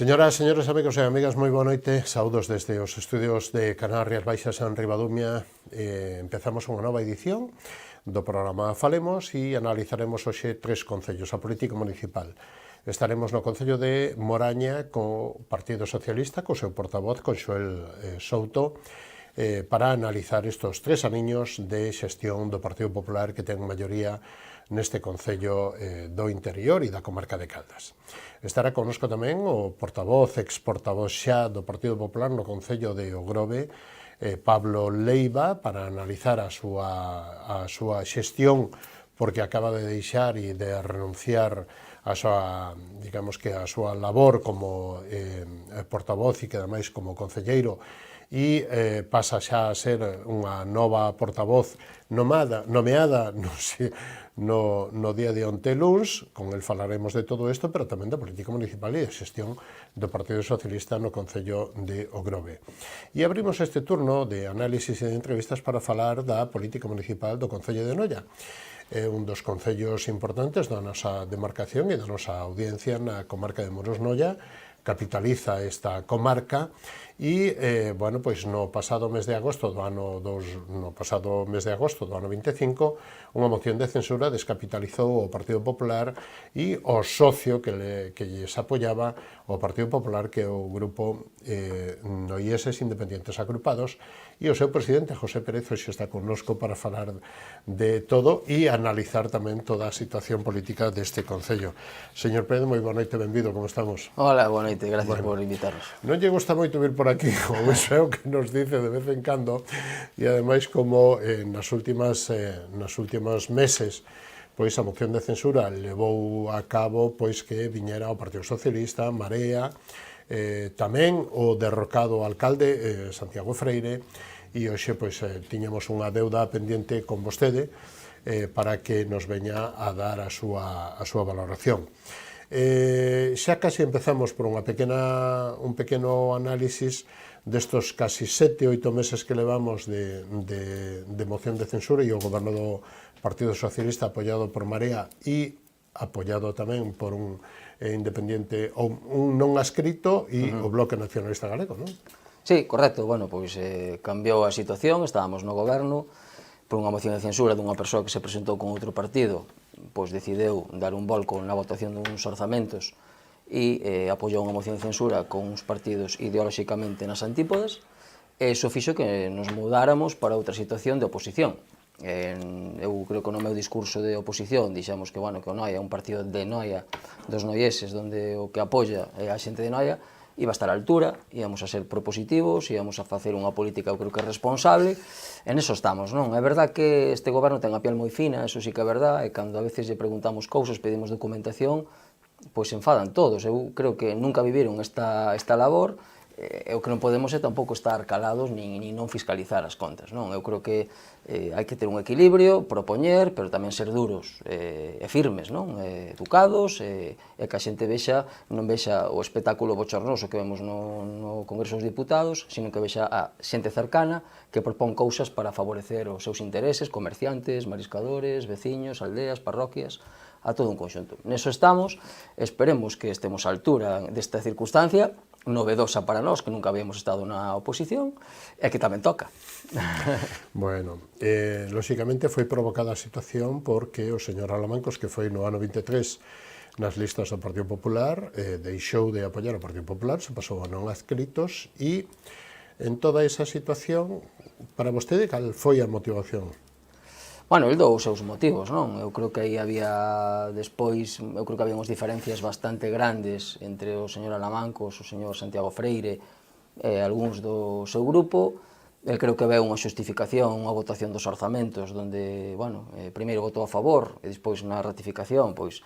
Señoras, señores, amigos e amigas, moi boa noite. Saúdos desde os estudios de Canal Rías Baixas en Ribadumia. Empezamos unha nova edición do programa Falemos e analizaremos hoxe tres concellos, a política municipal. Estaremos no concello de Moraña co Partido Socialista, co seu portavoz, con Xoel Souto, para analizar estes tres aniños de xestión do Partido Popular que ten maioría neste concello do interior e da comarca de Caldas. Estará connosco tamén o portavoz, ex-portavoz xa do Partido Popular no concello de Ogrove, Pablo Leiva, para analizar a súa xestión, porque acaba de deixar e de renunciar a súa, digamos que a súa labor como portavoz e que ademais como concelleiro, e pasa xa a ser unha nova portavoz nomeada no día de onte luns. Con el falaremos de todo isto, pero tamén da política municipal e da xestión do Partido Socialista no concello de Ogrove. E abrimos este turno de análisis e de entrevistas para falar da política municipal do concello de Noia. É un dos concellos importantes da nosa demarcación e da nosa audiencia na comarca de Muros-Noia. Capitaliza esta comarca e, bueno, pois no pasado mes de agosto do ano 25, unha moción de censura descapitalizou o Partido Popular e o socio que lles apoiaba o Partido Popular, que é o grupo Noieses Independientes Agrupados, e o seu presidente, José Pérez, hoxe está connosco para falar de todo e analizar tamén toda a situación política deste concello. Señor Pérez, moi boa noite, benvido, como estamos? Hola, boa noite, gracias por invitarnos. Non lle gusta moito vir por aquí, como iso é o que nos dice de vez en cando, e ademais como nas últimas meses pois a moción de censura levou a cabo pois que viñera o Partido Socialista, Marea, tamén o derrocado alcalde Santiago Freire, e hoxe pois tiñamos unha deuda pendiente con vostede para que nos veña a dar a súa valoración. Xa casi empezamos por un pequeno análisis destos casi 7-8 meses que levamos de moción de censura e o goberno do Partido Socialista apoiado por Marea e apoiado tamén por un independiente ou un non adscrito e o Bloque Nacionalista Galego, non? Sí, correcto, bueno, pois cambiou a situación, estábamos no goberno, por unha moción de censura dunha persoa que se presentou con outro partido, pois decideu dar un volco na votación duns orzamentos e apoiou unha moción de censura con uns partidos ideolóxicamente nas antípodas, e iso fixo que nos mudáramos para outra situación de oposición. Eu creo que no meu discurso de oposición dixemos que, bueno, que o Noia é un partido de Noia, dos noieses, onde o que apoia é a xente de Noia, iba a estar á altura, íamos a ser propositivos, íamos a facer unha política, eu creo que responsable, e neso estamos, non? É verdad que este goberno ten a piel moi fina, eso sí que é verdad, e cando a veces lle preguntamos cousas, pedimos documentación, pois se enfadan todos. Eu creo que nunca viviron esta labor, e o que non podemos é tampouco estar calados nin non fiscalizar as contas, non? Eu creo que hai que ter un equilibrio, propoñer, pero tamén ser duros e firmes, non? Educados, e que a xente non vexa o espectáculo bochornoso que vemos no Congreso dos Diputados, sino que vexa a xente cercana que propón cousas para favorecer os seus intereses, comerciantes, mariscadores, veciños, aldeas, parroquias, a todo un conxunto. Neso estamos, esperemos que estemos á altura desta circunstancia, novedosa para nós, que nunca habíamos estado na oposición, e que tamén toca. Bueno, lóxicamente foi provocada a situación porque o señor Alamancos, que foi no ano 23 nas listas do Partido Popular, deixou de apoiar o Partido Popular, se pasou a non adscritos, e en toda esa situación, para vostede, cal foi a motivación? Bueno, el dou os seus motivos, non? Eu creo que aí había despois, eu creo que había unhas diferencias bastante grandes entre o señor Alamancos, o señor Santiago Freire e algúns do seu grupo. Eu creo que veu unha xustificación, unha votación dos orzamentos, onde, bueno, primeiro votou a favor e despois na ratificación, pois,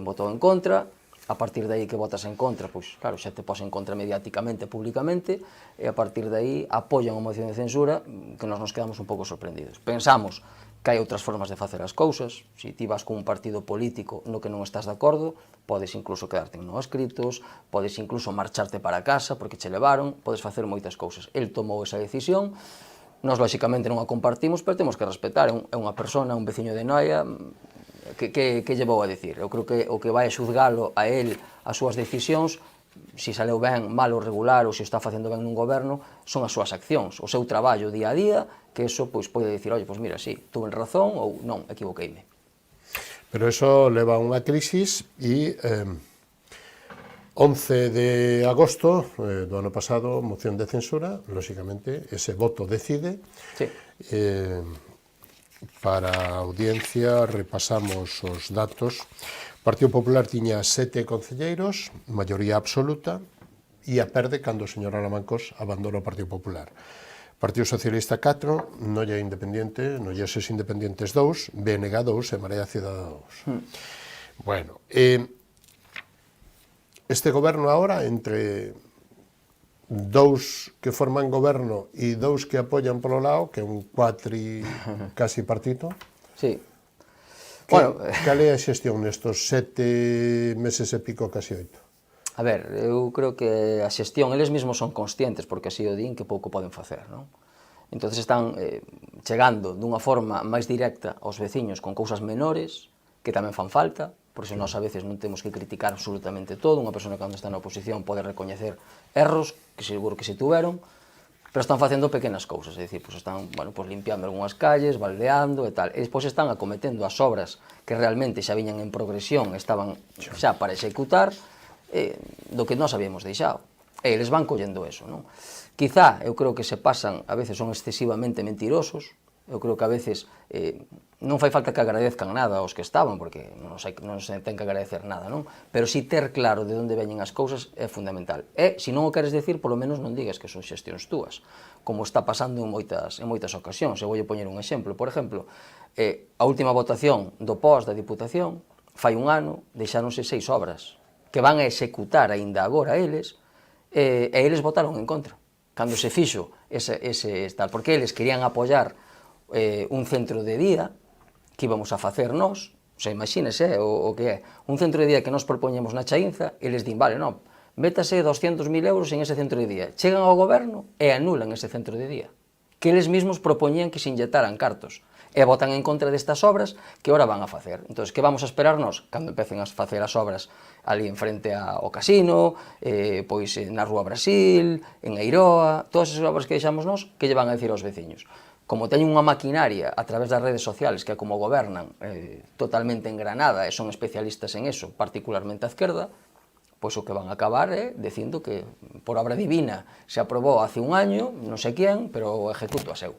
votou en contra. A partir de aí que votas en contra, pois, claro, xa te pos en contra mediáticamente, públicamente, e a partir de aí apoian a moción de censura, que nos quedamos un pouco sorprendidos. Pensamos que hai outras formas de facer as cousas. Se ti vas con un partido político no que non estás de acordo, podes incluso quedarte en non adscritos, podes incluso marcharte para casa porque che levaron, podes facer moitas cousas. El tomou esa decisión, nós lóxicamente non a compartimos, pero temos que respetar, é unha persona, un veciño de Noia, que lle vou a decir? Eu creo que o que vai a xuzgalo a él, as súas decisións, si saleu ben, mal ou regular, ou se está facendo ben nun goberno, son as súas accións, o seu traballo día a día, que eso pois pode dicir, oye, pois mira, sí, tuve razón ou non, equivoqueime. Pero eso leva a unha crisis e 11 de agosto do ano pasado, moción de censura, lóxicamente, ese voto decide. Sí. Para a audiencia repasamos os datos. O Partido Popular tiña 7 concelleiros, maioría absoluta, e a perde cando o señor Alamancos abandona o Partido Popular. Partido Socialista 4, Noia Independiente, Noieses Independentes 2, BNG 2 e Marea Cidadá 2. Bueno, este goberno agora, entre dous que forman goberno e dous que apoian polo lado, que é un cuatri casi partido. Sí. Bueno, cal é a xestión nestos 7 meses e pico, casi 8? A ver, eu creo que a xestión, eles mesmos son conscientes, porque así o din, que pouco poden facer, non? Entón están chegando dunha forma máis directa aos veciños con cousas menores, que tamén fan falta, porque nós a veces non temos que criticar absolutamente todo, unha persona cando está na oposición pode recoñecer erros, que seguro que se tuveron, pero están facendo pequenas cousas, é dicir, pues están, bueno, pues limpiando algunhas calles, baldeando e tal, e despois están acometendo as obras que realmente xa viñan en progresión, estaban xa para executar, do que nós habíamos deixado. E eles van collendo eso, non? Quizá, eu creo que se pasan, a veces son excesivamente mentirosos, eu creo que a veces non fai falta que agradezcan nada aos que estaban, porque non se ten que agradecer nada, non? Pero si ter claro de onde veñen as cousas é fundamental. E, se non o queres decir, polo menos non digas que son xestións túas, como está pasando en moitas ocasións. Eu voulle poñer un exemplo. Por exemplo, a última votación do POS da Diputación, fai un ano, deixáronse 6 obras, que van a executar aínda agora eles, e eles votaron en contra, cando se fixo ese tal, porque eles querían apoiar un centro de día que íbamos a facer nós, o sea, imagínese o que é, un centro de día que nos propoñemos na Chaínza, eles din, vale, non, métase 200.000 euros en ese centro de día, chegan ao goberno e anulan ese centro de día, que eles mesmos propoñían que se inyectaran cartos, e votan en contra destas obras que ahora van a facer. Entón, que vamos a esperar nós? Cando empecen a facer as obras ali en frente ao casino, pois na Rúa Brasil, en Eiroa, todas as obras que deixamos nós, que lle van a decir aos veciños? Como teñen unha maquinaria a través das redes sociales que como gobernan totalmente engranada e son especialistas en eso, particularmente a esquerda, pois o que van a acabar é dicindo que por obra divina se aprobou hace un año, non sei quién, pero o ejecuto a seu.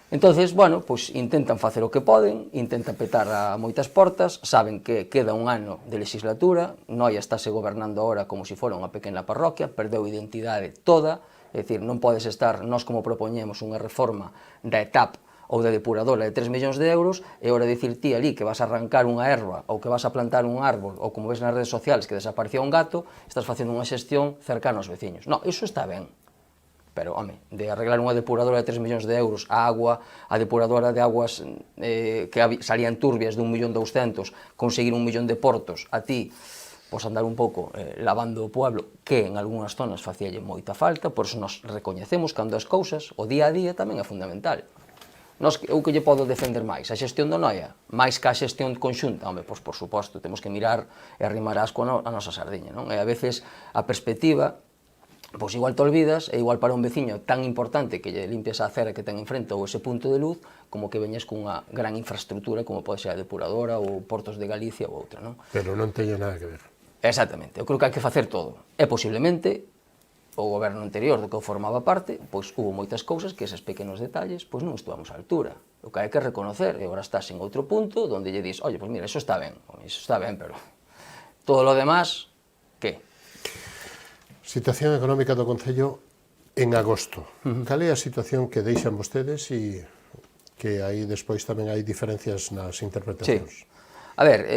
Entonces, bueno, pois intentan facer o que poden, intentan petar a moitas portas, saben que queda un ano de legislatura, Noia estáse gobernando agora como se fora unha pequena parroquia, perdeu identidade toda, é dicir, non podes estar, nós como propoñemos unha reforma da ETAP ou da depuradora de 3 millóns de euros, e ora dicir ti ali que vas a arrancar unha erva ou que vas a plantar un árbol, ou como ves nas redes sociales que desaparecía un gato, estás facendo unha xestión cercana aos veciños. Non, iso está ben. Pero, home, de arreglar unha depuradora de 3 millóns de euros, a agua, a depuradora de aguas que salían turbias de 1.200.000, conseguir 1 millón de portos, a ti, pois andar un pouco lavando o pueblo, que en algunhas zonas facíalle moita falta, por iso nos recoñecemos cando as cousas, o día a día tamén é fundamental. Eu que lle podo defender máis? A xestión do Noia? Mais que a xestión conxunta? Home, pois por suposto, temos que mirar e arrimar asco a nosa sardiña, non? E a veces a perspectiva, pois igual te olvidas, e igual para un veciño tan importante que lle limpias a acera que ten enfrente ou ese punto de luz, como que veñes cunha gran infraestructura como pode ser a depuradora ou Portos de Galicia ou outra, non? Pero non teño nada que ver. Exactamente, eu creo que hai que facer todo. E posiblemente o goberno anterior do que eu formaba parte, pois hubo moitas cousas que eses pequenos detalles pois non estuvamos á altura. O que hai que reconocer, e agora estás en outro punto onde lle dis, oye, pois mira, iso está ben, pero todo lo demás, que? Situación económica do Concello en agosto. Cal é a situación que deixan vostedes e que aí despois tamén hai diferencias nas interpretacións? Sí. A ver,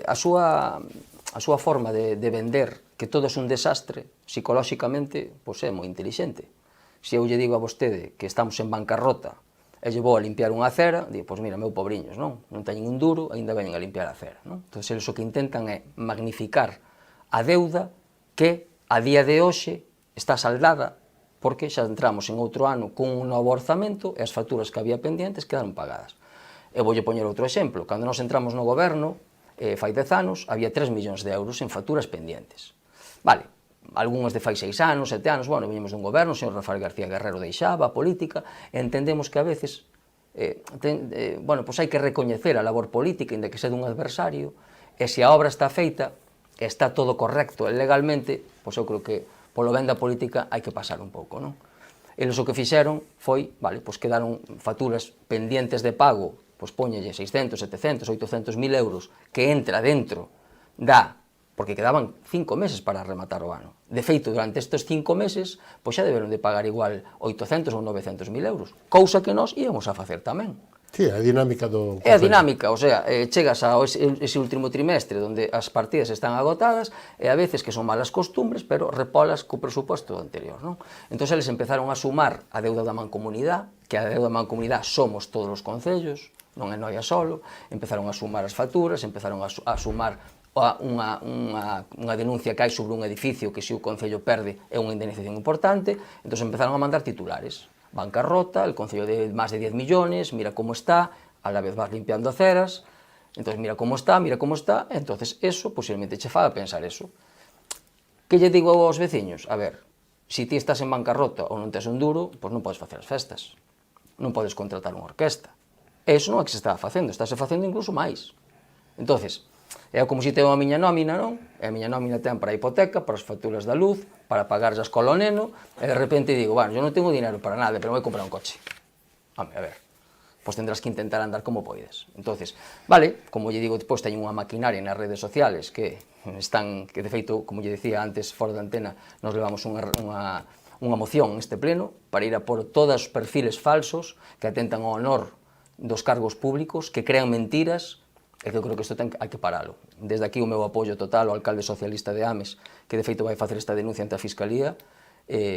a súa forma de vender que todo é un desastre, psicolóxicamente, pois é moi intelixente. Se eu lle digo a vostede que estamos en bancarrota e lle vou a limpiar unha acera, digo, pois mira, meu pobriños, non? Non teñen un duro, aínda veñen a limpiar a acera, non? Entón, eles o que intentan é magnificar a deuda que a día de hoxe está saldada porque xa entramos en outro ano con un novo orzamento e as facturas que había pendientes quedaron pagadas. Eu voulle poñer outro exemplo. Cando nos entramos no goberno, fai 10 anos, había 3 millóns de euros en facturas pendientes. Vale, algúns de fai 6 anos, 7 anos, bueno, viñemos dun goberno, o señor Rafael García Guerrero deixaba a política, e entendemos que a veces bueno, pois hai que recoñecer a labor política, inda que sea dun adversario, e se a obra está feita, e está todo correcto e legalmente, pois eu creo que polo ben da política hai que pasar un pouco, non? Eles o que fixeron foi, vale, pois quedaron facturas pendientes de pago, pois póñelle 600, 700, 800 mil euros, que entra dentro da, porque quedaban 5 meses para rematar o ano. De feito, durante estes 5 meses, pois xa deberon de pagar igual 800 ou 900 mil euros, cousa que nós íamos a facer tamén. Sí, a dinámica do... É a dinámica, o sea, chegas a ese último trimestre onde as partidas están agotadas e a veces que son malas costumbres, pero repolas co presuposto anterior, non? Entón, eles empezaron a sumar a deuda da mancomunidade, que a deuda da mancomunidade somos todos os concellos, non é Noia solo, empezaron a sumar as facturas, empezaron a sumar unha denuncia que hai sobre un edificio que se o Concello perde é unha indemnización importante, entón empezaron a mandar titulares. Bancarrota, el Concello de máis de 10 millones, mira como está, a la vez vas limpiando aceras, entón mira como está, entonces eso posiblemente che faga pensar eso. Que lle digo aos veciños? A ver, se ti estás en bancarrota ou non tes un duro, pois non podes facer as festas, non podes contratar unha orquesta. Eso non é que se está facendo, estáse facendo incluso máis. Entonces, é como se ten a miña nómina, non? E a miña nómina ten para a hipoteca, para as facturas da luz, para pagar a escola ao neno, e de repente digo, bueno, eu non tengo dinero para nada, pero vou comprar un coche. Home, a ver, pois tendrás que intentar andar como poides. Entonces, vale, como lle digo, depois teñen unha maquinaria nas redes sociales que están, que de feito, como lle dicía antes, fora da antena, nos levamos unha moción neste pleno para ir a por todos os perfiles falsos que atentan ao honor dos cargos públicos, que crean mentiras. É que eu creo que isto hai que paralo. Desde aquí o meu apoio total ao alcalde socialista de Ames, que de feito vai facer esta denuncia ante a Fiscalía,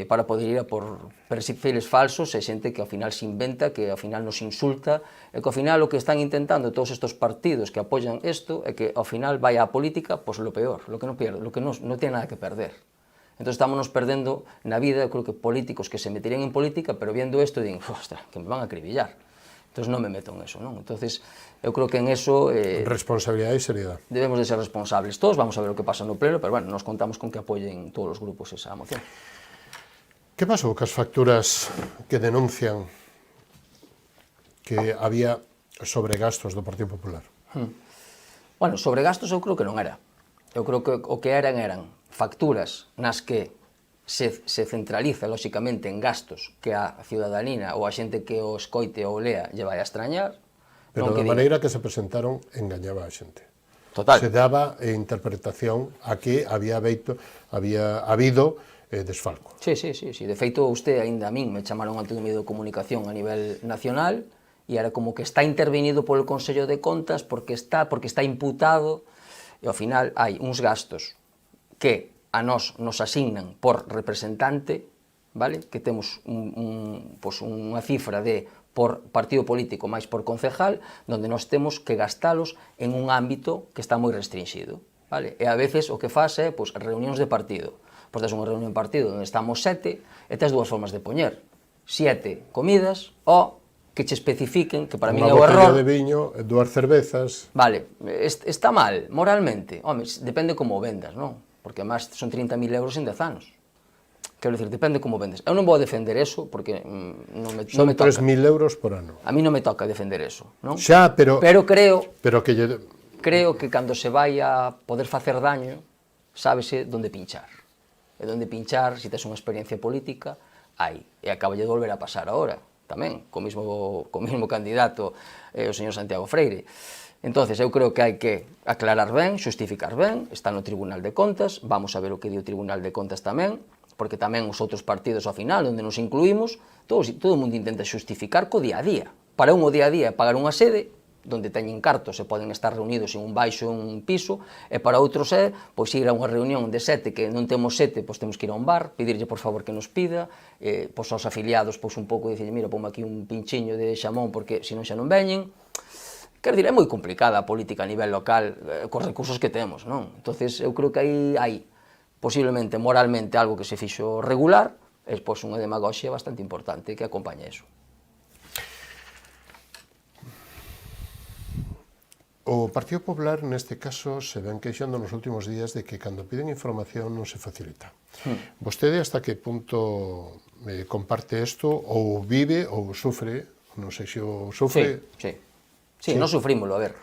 para poder ir a por perfiles falsos e xente que ao final se inventa, que ao final nos insulta, e que ao final o que están intentando todos estes partidos que apoian isto é que ao final vai á política, pois lo peor, lo que non ten nada que perder. Entón estamos perdendo na vida, eu creo que políticos que se meterían en política, pero viendo isto din, ostras, que me van a acribillar. Entón non me meto en eso, non? Entonces, eu creo que en eso... responsabilidade e seriedade. Debemos de ser responsables todos, vamos a ver o que pasa no pleno, pero bueno, nos contamos con que apoyen todos os grupos esa moción. Que pasou cas facturas que denuncian que había sobregastos do Partido Popular? Bueno, sobregastos eu creo que non era. Eu creo que o que eran facturas nas que se centraliza, lóxicamente, en gastos que a ciudadanía ou a xente que o escoite ou lea lle vai a extrañar. Pero da maneira que se presentaron engañaba a xente. Total. Se daba interpretación a que había habido desfalco. Sí. De feito, usted, aínda a min, me chamaron ante un medio de comunicación a nivel nacional e era como que está intervenido polo Consello de Contas porque está imputado e ao final hai uns gastos que a nós nos asignan por representante, vale? Que temos unha cifra de por partido político máis por concejal, onde nós temos que gastalos en un ámbito que está moi restringido, vale? E a veces o que faz é reunións de partido. Pois tes unha reunión de partido onde estamos 7 e tes dúas formas de poñer. 7 comidas ou que che especifiquen, que para mí é o error... Unha botella de viño, 2 cervezas... Vale, está mal, moralmente. Home, depende como o vendas, non? Porque además son 30.000 euros en 10 anos. Quero dicir, depende como vendes. Eu non vou defender eso, porque non me toca. Son 3.000 euros por ano. A mí non me toca defender eso, non? Xa, pero creo que cando se vai a poder facer daño, sábese onde pinchar. E onde pinchar, se tes unha experiencia política, hai. E acaba de volver a pasar agora, tamén, co mismo candidato, o señor Santiago Freire. Entonces, eu creo que hai que aclarar ben, xustificar ben, está no Tribunal de Contas, vamos a ver o que di o Tribunal de Contas tamén, porque tamén os outros partidos ao final, onde nos incluímos, todo o mundo intenta xustificar co día a día. Para un o día a día é pagar unha sede, onde teñen cartos e poden estar reunidos en un baixo en un piso, e para outros é, pois ir a unha reunión de 7 que non temos 7, pois temos que ir a un bar, pedirlle por favor que nos pida, pois aos afiliados, pois un pouco dicirlle, mira, ponme aquí un pinchiño de xamón porque senón xa non veñen. Quero dicir, é moi complicada a política a nivel local cos recursos que temos, non? Entonces, eu creo que hai posiblemente, moralmente, algo que se fixo regular, e pois unha demagoxia bastante importante que acompaña eso. O Partido Popular, neste caso, se ven queixando nos últimos días de que cando piden información non se facilita. Vostede hasta que punto comparte isto, ou vive ou sufre, non sei se o sufre... Sí, non sufrímoslo, a ver.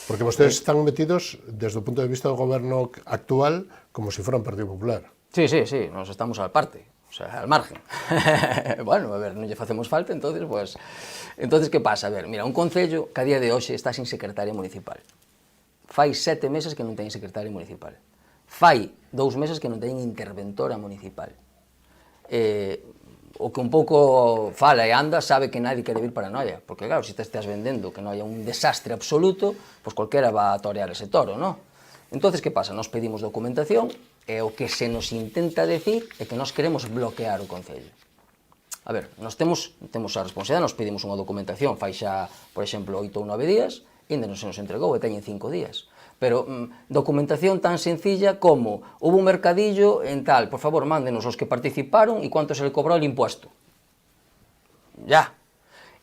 Porque vostedes están metidos, desde o punto de vista do goberno actual, como se fora un Partido Popular. Sí, nos estamos al parte, o sea, al margen. Bueno, a ver, non lle facemos falta, entonces, pues... Entonces, que pasa? A ver, mira, un concello que a día de hoxe está sin secretaria municipal. Fai 7 meses que non ten secretaria municipal. Fai 2 meses que non ten interventora municipal. O que un pouco fala e anda sabe que nadie quere vir para Noia, porque claro, se te estás vendendo que Noia é un desastre absoluto, pois cualquera va a torear ese toro, non? Entonces, que pasa? Nos pedimos documentación e o que se nos intenta decir é que nós queremos bloquear o concello. A ver, nós temos a responsabilidade, nos pedimos unha documentación, fai xa, por exemplo, 8 ou 9 días, e ainda non se nos entregou, e teñen 5 días. Pero documentación tan sencilla como hubo un mercadillo en tal, por favor, mándenos os que participaron e cuánto se le cobrou el impuesto. Ya.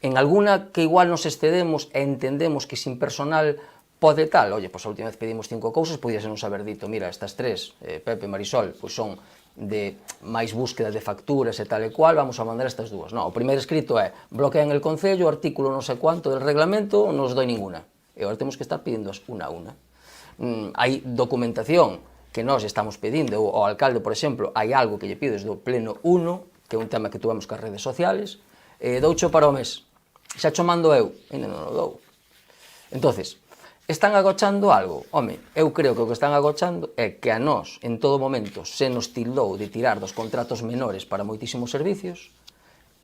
En alguna que igual nos excedemos e entendemos que sin personal pode tal, oye, pois a última vez pedimos 5 cousas, podíase nos haber dito, mira, estas 3, Pepe e Marisol, pois son de máis búsqueda de facturas e tal e cual, vamos a mandar estas 2. No, o primeiro escrito é, bloquean el concello, artículo non sei cuánto del reglamento, non os doi ninguna. E agora temos que estar pedindo unha a una. Hai documentación que nós estamos pedindo, o alcalde, por exemplo, hai algo que lle pido desde o pleno 1, que é un tema que tuvemos cas redes sociales, doucho para o mes. Xa cho mando eu, ainda non o dou. Entonces, están agochando algo? Home, eu creo que o que están agochando é que a nós, en todo momento, se nos tildou de tirar dos contratos menores para moitísimos servicios,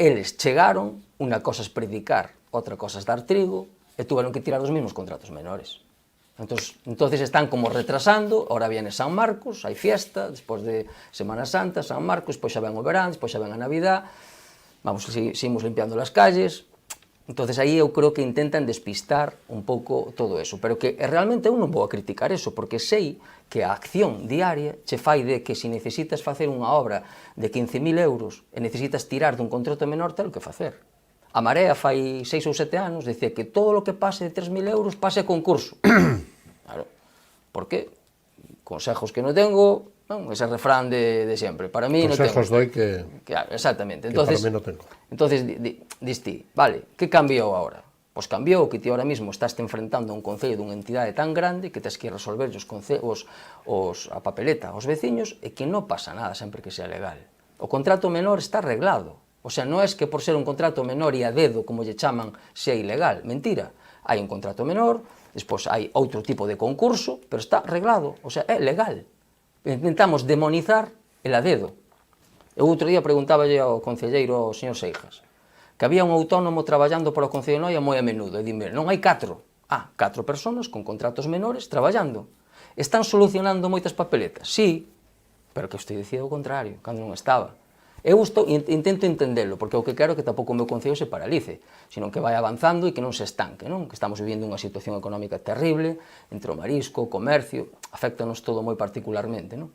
eles chegaron, unha cosa es predicar, outra cosa es dar trigo, e tuveron que tirar os mesmos contratos menores. Entonces están como retrasando, ahora viene San Marcos, hai fiesta, despois de Semana Santa, San Marcos, despois xa ven o verán, despois xa ven a Navidad, seguimos limpiando las calles. Entonces aí eu creo que intentan despistar un pouco todo eso, pero que realmente eu non vou a criticar eso, porque sei que a acción diaria che fai de que se necesitas facer unha obra de 15.000 euros e necesitas tirar dun contrato menor, ten que facer. A Marea fai 6 ou 7 anos dicía que todo o que pase de 3.000 euros pase a concurso. Claro, por qué? Consejos que non tengo, non? Ese refrán de sempre. Para mí non tengo. Consejos doi que... Claro, exactamente. Entonces, para mí non tengo. Entonces, dis ti, vale, que cambiou agora? Pois cambiou que ti ahora mismo estás te enfrentando a un concello dunha entidade tan grande que tens que resolver a papeleta aos veciños e que non pasa nada sempre que sea legal. O contrato menor está arreglado. O sea, non é que por ser un contrato menor e a dedo, como lle chaman, sea ilegal. Mentira. Hai un contrato menor, despois hai outro tipo de concurso, pero está arreglado. O sea, é legal. Intentamos demonizar el a dedo. Eu outro día preguntáballe ao concelleiro, ao señor Seijas, que había un autónomo traballando para o Concello de Noia moi a menudo. E dime, non hai 4. 4 personas con contratos menores traballando. Están solucionando moitas papeletas? Sí, pero que usted dicía o contrario, cando non estaba. Eu intento entendelo, porque o que quero é que tampouco o meu concello se paralice, sino que vai avanzando e que non se estanque, non? Que estamos vivindo unha situación económica terrible, entre o marisco, o comercio, afectanos todo moi particularmente, non?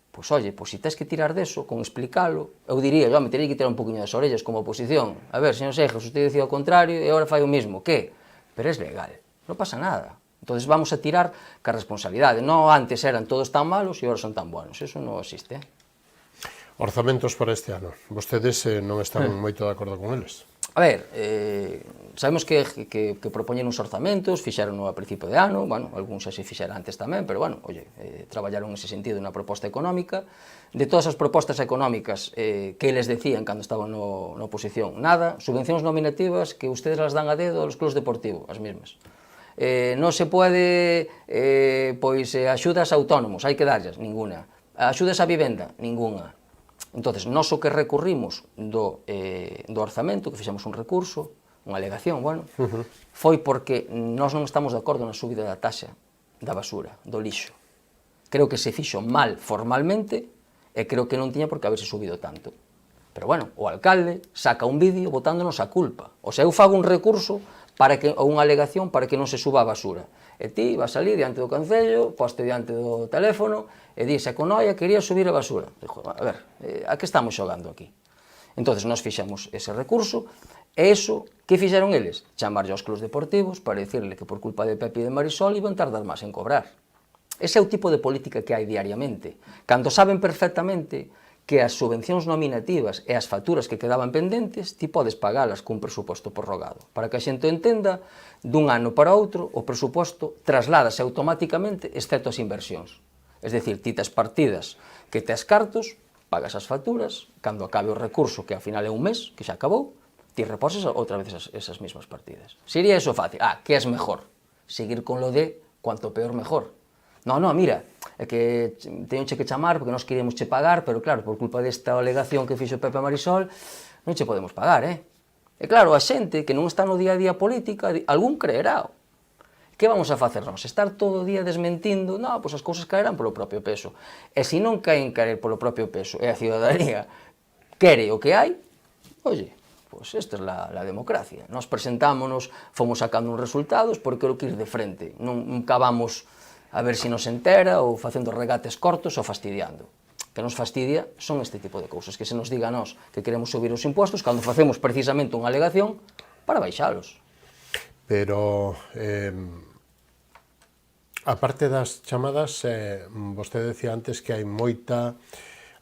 Pois, oye, pois se tens que tirar deso, con explicalo, eu diría, me teria que tirar un poquinho das orellas como oposición. A ver, señor Seijas, usted dicía o contrario e agora fai o mismo, que? Pero é legal, non pasa nada. Entonces vamos a tirar ca responsabilidade. Non antes eran todos tan malos e agora son tan buenos, eso non existe, Orzamentos para este ano. Vostedes non están moito de acordo con eles. A ver, sabemos que propoñen uns orzamentos, fixeron a principio de ano, bueno, algúns xa se fixeran antes tamén, pero bueno, oye, traballaron nese sentido na proposta económica. De todas as propostas económicas que eles decían cando estaban na oposición, nada, subvencións nominativas que ustedes las dan a dedo aos clubs deportivos, as mesmas. Non se pode, pois, axudas a autónomos, hai que darllas, ninguna. Axudas a vivenda, ninguna. Entonces, nós o que recurrimos do orzamento, que fixemos un recurso, unha alegación, bueno, foi porque nós non estamos de acordo na subida da taxa da basura, do lixo. Creo que se fixo mal formalmente e creo que non tiña por que haberse subido tanto. Pero, bueno, o alcalde saca un vídeo botándonos a culpa. O sea, eu fago un recurso ou unha alegación para que non se suba a basura. E ti vas salir diante do concello, poste diante do teléfono e dixe, con Noia quería subir a basura. Dixo, a ver, a que estamos xogando aquí? Entonces, nós fixemos ese recurso E iso, que fixeron eles? Chamarlle aos clubs deportivos para dicirle que por culpa de Pepe e de Marisol iban tardar máis en cobrar. Ese é o tipo de política que hai diariamente. Cando saben perfectamente que as subvencións nominativas e as facturas que quedaban pendentes, ti podes pagalas cun presuposto prorrogado. Para que a xente entenda, dun ano para outro, o presuposto trasládase automáticamente, excepto as inversións. Es dicir, ti tes partidas que tes cartos, pagas as facturas, cando acabe o recurso, que ao final é un mes, que xa acabou, ti reposes outra vez esas mismas partidas. Sería eso fácil. Que es mejor? Seguir con lo de cuanto peor mejor. No, mira, é que teño que chamar porque nós queremos che pagar, pero claro, por culpa desta alegación que fixo Pepe Marisol, non che podemos pagar, E claro, a xente que non está no día a día política, algún creerá. Que vamos a facer nós? Estar todo o día desmentindo? Non, pois as cousas caerán polo propio peso. E se non caen caer polo propio peso e a ciudadanía quere o que hai, oye, pois esta é a democracia. Nós presentámonos, fomos sacando uns resultados porque quero que ir de frente. Non cavamos a ver se nos entera ou facendo regates cortos ou fastidiando. Que nos fastidia son este tipo de cousas, que se nos diga a nós que queremos subir os impostos cando facemos precisamente unha alegación para baixalos. Pero, a parte das chamadas, vostede decía antes que hai moita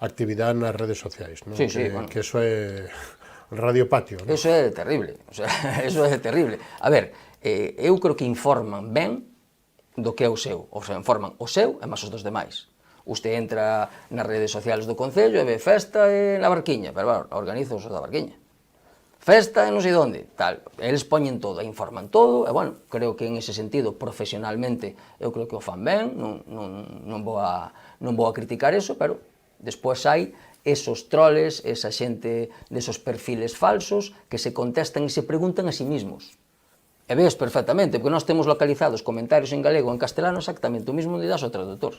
actividade nas redes sociais, non? Sí, bueno. Que eso é radio patio, non? Eso é terrible, eso é terrible. A ver, eu creo que informan ben do que é o seu, ou sea, informan o seu e máis os dos demais. Usted entra nas redes sociales do Concello e ve festa na Barquiña, pero bueno, organiza os da Barquiña. Festa en non sei onde, tal. Eles poñen todo, informan todo, e bueno, creo que en ese sentido, profesionalmente, eu creo que o fan ben, non vou a criticar eso, pero despois hai esos troles, esa xente desos perfiles falsos que se contestan e se preguntan a sí mismos. E ves perfectamente, porque nós temos localizados comentarios en galego e en castelano exactamente o mismo onde das o traductor.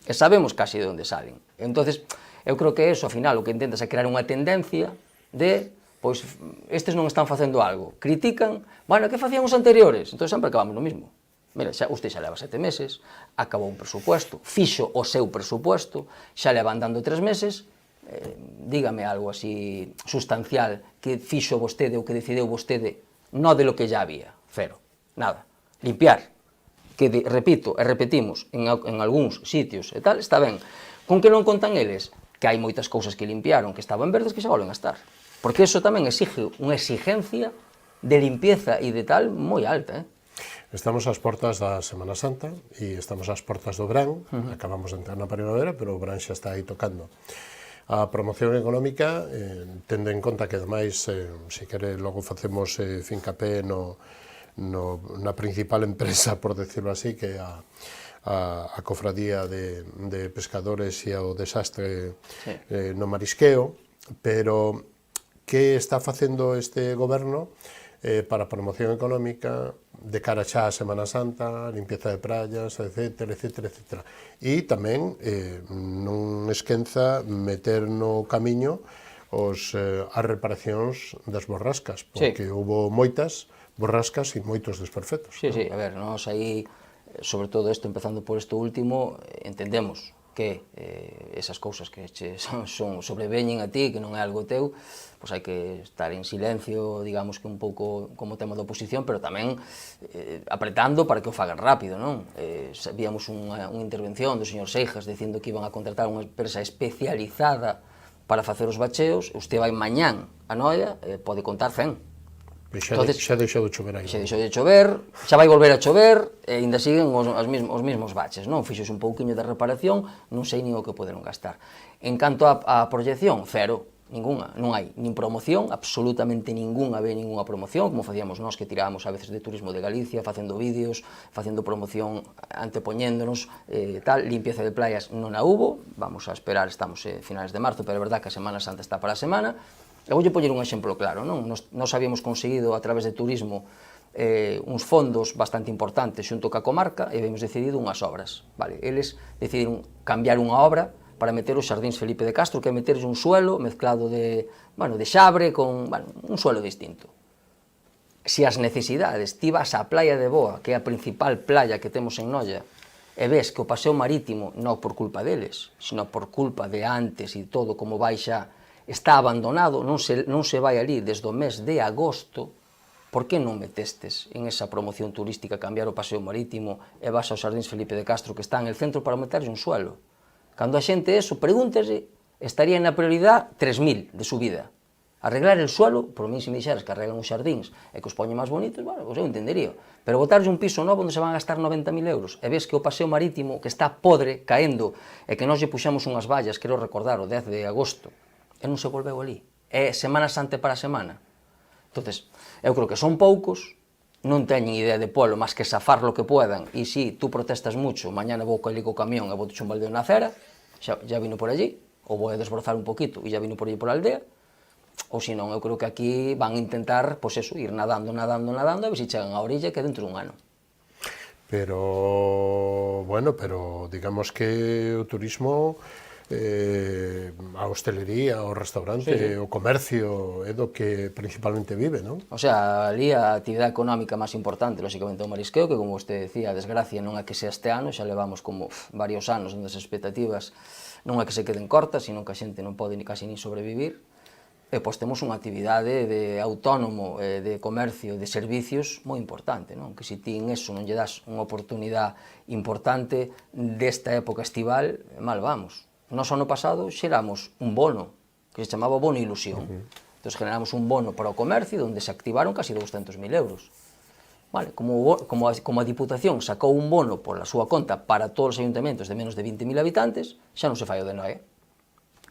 E sabemos casi de onde salen. Entonces, eu creo que eso, ao final, o que intentas é crear unha tendencia de, pois, estes non están facendo algo. Critican, bueno, que facían os anteriores? Entón sempre acabamos no mismo. Mira, usted xa leva 7 meses, acabou un presupuesto, fixo o seu presupuesto, xa le van dando 3 meses, dígame algo así sustancial que fixo vostede ou que decideu vostede, no de lo que ya había, cero, nada. Limpiar, que repito e repetimos en algúns sitios e tal, está ben. Con que non contan eles? Que hai moitas cousas que limpiaron, que estaban verdes, que xa volven a estar. Porque eso tamén exige unha exigencia de limpieza e de tal moi alta, Estamos ás portas da Semana Santa e estamos ás portas do verán, acabamos de entrar na primavera, pero o verán xa está aí tocando. A promoción económica, tendo en conta que, ademais, se quere, logo facemos fincapé na principal empresa, por decirlo así, que é a cofradía de pescadores e o desastre no marisqueo, pero que está facendo este goberno para a promoción económica de cara xa a Semana Santa, limpieza de praias, etcétera, etcétera, etcétera. E tamén non esquenza meter no camiño as reparacións das borrascas, porque houve moitas borrascas e moitos desperfectos. Sí, a ver, nós aí, sobre todo isto, empezando por isto último, entendemos que esas cousas que sobreveñen a ti, que non é algo teu, pois hai que estar en silencio, digamos que un pouco como tema da oposición, pero tamén apretando para que o fagan rápido, non? Víamos unha intervención do señor Seijas dicindo que iban a contratar unha empresa especializada para facer os bacheos, usted vai mañán a Noia, pode contar 100. Xa deixou de chover aí. Xa deixou de chover, xa vai volver a chover, e ainda siguen os mesmos baches, non? Fixose un pouquiño de reparación, non sei nin o que poderon gastar. En canto á proyección, cero, ninguna, non hai nin promoción, absolutamente ninguna promoción, como facíamos nós que tirábamos a veces de Turismo de Galicia, facendo vídeos, facendo promoción, antepoñéndonos, tal, limpieza de playas non a hubo, vamos a esperar, estamos finales de marzo, pero é verdad que a Semana Santa está para a semana. Eu voulle poñer un exemplo claro, non? Nos habíamos conseguido a través de turismo uns fondos bastante importantes xunto ca comarca e habíamos decidido unhas obras, vale? Eles decidiron cambiar unha obra para meter os Xardíns Felipe de Castro, que é meter un suelo mezclado de xabre con un suelo distinto. Se as necesidades, ti vas á playa de Boa, que é a principal playa que temos en Noia, e ves que o paseo marítimo non por culpa deles, sino por culpa de antes e todo como vai xa está abandonado, non se vai ali desde o mes de agosto. Por que non metestes en esa promoción turística cambiar o paseo marítimo e vas aos Xardíns Felipe de Castro, que está en el centro, para meterlle un suelo? Cando a xente eso, pregúntese, estaría na prioridade 3.000 de subida. Arreglar el suelo, por mí se me dixeras que arreglan os xardíns e que os poñen máis bonitos, bueno, pues eu entendería. Pero botarlle un piso novo onde se van a gastar 90.000 euros e ves que o paseo marítimo, que está podre, caendo, e que nós lle puxamos unhas vallas, quero recordar, o 10 de agosto, e non se volveu ali. É Semana Santa para a semana. Entonces, eu creo que son poucos, non teñen idea de polo máis que safar lo que puedan, e si tú protestas mucho, mañana vou caer co camión e vou te un baldeo na acera, xa vino por allí, ou vou a desbrozar un poquito e já vino por allí por a aldea, ou senón, eu creo que aquí van a intentar, pois eso, ir nadando, a ver se chegan á orilla que dentro dun ano. Pero, bueno, digamos que o turismo, a hostelería, o restaurante, o comercio, é do que principalmente vive, non? O sea, ali a actividade económica máis importante, lóxicamente, o marisqueo, que, como você decía, a desgracia non é que sea este ano, xa levamos como varios anos onde as expectativas non é que se queden cortas, sino que a xente non pode casi ni sobrevivir. E pois temos unha actividade de autónomo, de comercio, de servicios moi importante, non? Que se ti en eso non lle das unha oportunidade importante desta época estival, mal vamos. Nós ano pasado xeramos un bono, que se chamaba bono ilusión. Entón generamos un bono para o comercio, onde se activaron casi 200.000 euros. Vale, como a Diputación sacou un bono pola súa conta para todos os ayuntamentos de menos de 20.000 habitantes, xa non se fai o de Noé.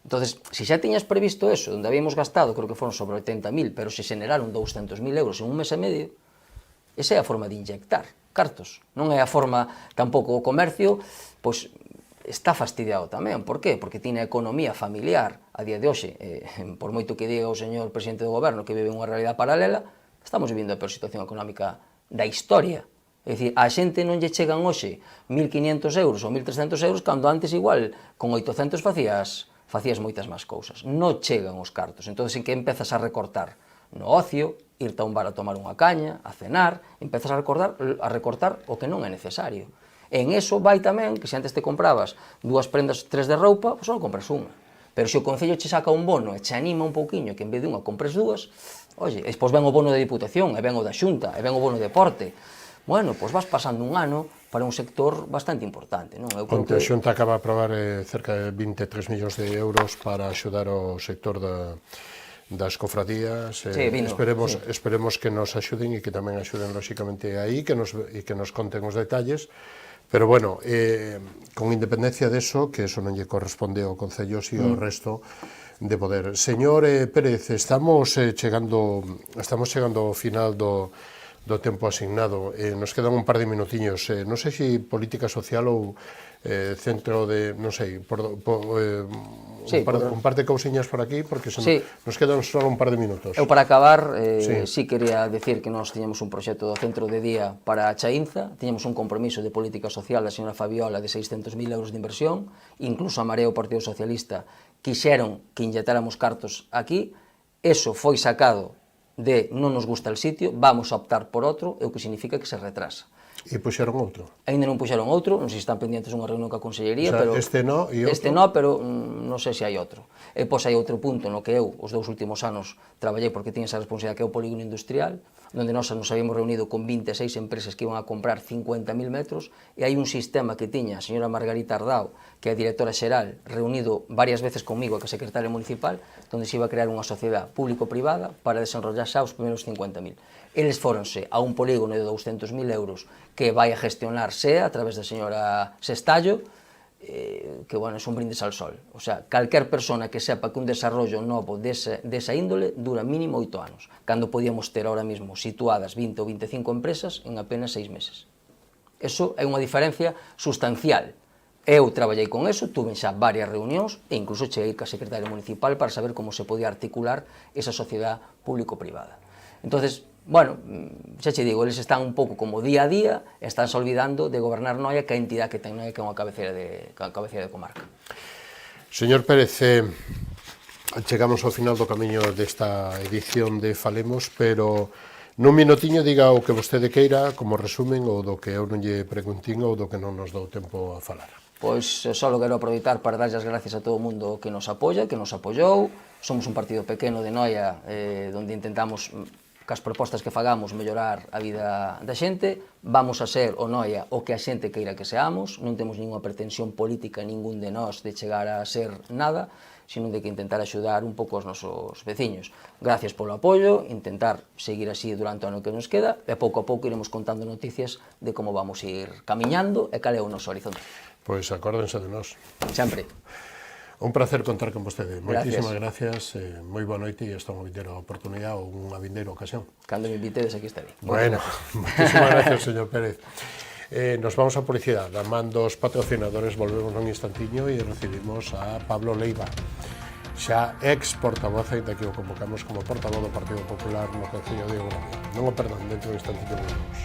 Entón, se xa tiñas previsto eso, onde habíamos gastado, creo que foron sobre 80.000, pero se generaron 200.000 euros en un mes e medio, esa é a forma de inyectar cartos. Non é a forma, tampouco, o comercio, pois, está fastidiado tamén. Por qué? Porque tiene a economía familiar a día de hoxe, por moito que diga o señor presidente do goberno que vive unha realidade paralela, estamos vivindo a peor situación económica da historia. É dicir, a xente non lle chegan hoxe 1.500 euros ou 1.300 euros, cando antes igual con 800 facías moitas máis cousas. Non chegan os cartos. Entón, en que empezas a recortar no ocio, irte a un bar a tomar unha caña, a cenar, empezas a recortar o que non é necesario. En eso vai tamén que se antes te comprabas 2 prendas, 3 de roupa, pois só compras unha. Pero se o Concello che saca un bono e che anima un pouquiño que en vez de unha compres 2, oye, despois ven o bono da Diputación, e ven o da Xunta, e ven o bono de deporte. Bueno, pois vas pasando un ano para un sector bastante importante, non? Eu creo que a Xunta acaba de aprobar cerca de 23 millóns de euros para axudar o sector das cofradías. Esperemos que nos axuden e que tamén axuden lóxicamente aí, que nos conten os detalles. Pero bueno, con independencia deso, que eso non lle corresponde ao Concello, si ao resto de poder. Señor Pérez, estamos chegando ao final do tempo asignado. Nos quedan un par de minutiños. Non sei se política social ou centro de, non sei, un par de cousiñas por aquí, porque nos quedan só un par de minutos. Eu, para acabar, sí quería decir que nós tiñamos un proxecto do centro de día para a Chaínza, tiñamos un compromiso de política social da señora Fabiola de 600.000 euros de inversión, incluso a Marea o Partido Socialista quixeron que inyectáramos cartos aquí, eso foi sacado de non nos gusta el sitio, vamos a optar por outro, e o que significa que se retrasa. E puxeron outro? Ainda non puxeron outro, non sei se están pendientes unha reunión coa Consellería, pero... Este no, e outro? Este no, pero non sei se hai outro. E pois hai outro punto no que eu, os 2 últimos anos, traballei porque tiña esa responsabilidade que é o polígono industrial, onde nós nos habíamos reunido con 26 empresas que iban a comprar 50.000 metros, e hai un sistema que tiña a señora Margarita Ardao, que é a directora xeral, reunido varias veces comigo, que é a secretaria municipal, onde se iba a crear unha sociedade público-privada para desenrollar xa os primeiros 50.000. Eles fóronse a un polígono de 200.000 euros que vai a gestionar SEA a través da señora Sestallo, que, bueno, é un brindis al sol. O sea, calquer persona que sepa que un desarrollo novo desa índole dura mínimo 8 anos, cando podíamos ter ahora mismo situadas 20 ou 25 empresas en apenas 6 meses. Eso é unha diferencia sustancial. Eu traballei con eso, tuve xa varias reunións e incluso cheguei ca secretaria municipal para saber como se podía articular esa sociedade público-privada. Entonces, bueno, xa che digo, eles están un pouco como día a día e estánse olvidando de gobernar Noia, que é a entidade que ten Noia, que é unha cabeceira de comarca. Señor Pérez, chegamos ao final do camiño desta edición de Falemos, pero nun minutiño diga o que vostede queira como resumen, ou do que eu non lle preguntín ou do que non nos dou tempo a falar. Pois só quero aproveitar para darlle as gracias a todo o mundo que nos apoia, que nos apoiou, somos un partido pequeno de Noia, onde intentamos cas propostas que fagamos mellorar a vida da xente, vamos a ser o Noia o que a xente queira que seamos, non temos ninguna pretensión política ningún de nós de chegar a ser nada, sino de que intentar axudar un pouco os nosos veciños. Gracias polo apoio, intentar seguir así durante o ano que nos queda e pouco a pouco iremos contando noticias de como vamos ir camiñando e cal é o noso horizonte. Pois acórdense de nós. Sempre. Un placer contar con vostede. Moitísimas Gracias. gracias, moi boa noite e hasta unha vindeira oportunidade ou unha vindeira ocasión. Cando me invitedes aquí estaré. Bueno, moitísimas gracias, señor Pérez. Nos vamos a publicidade. A man dos patrocinadores volvemos nun instantiño e recibimos a Pablo Leiva, xa ex portavoz, ainda que o convocamos como portavoz do Partido Popular no Concello de Ogroño. Non o perdan, dentro do instantiño volvemos.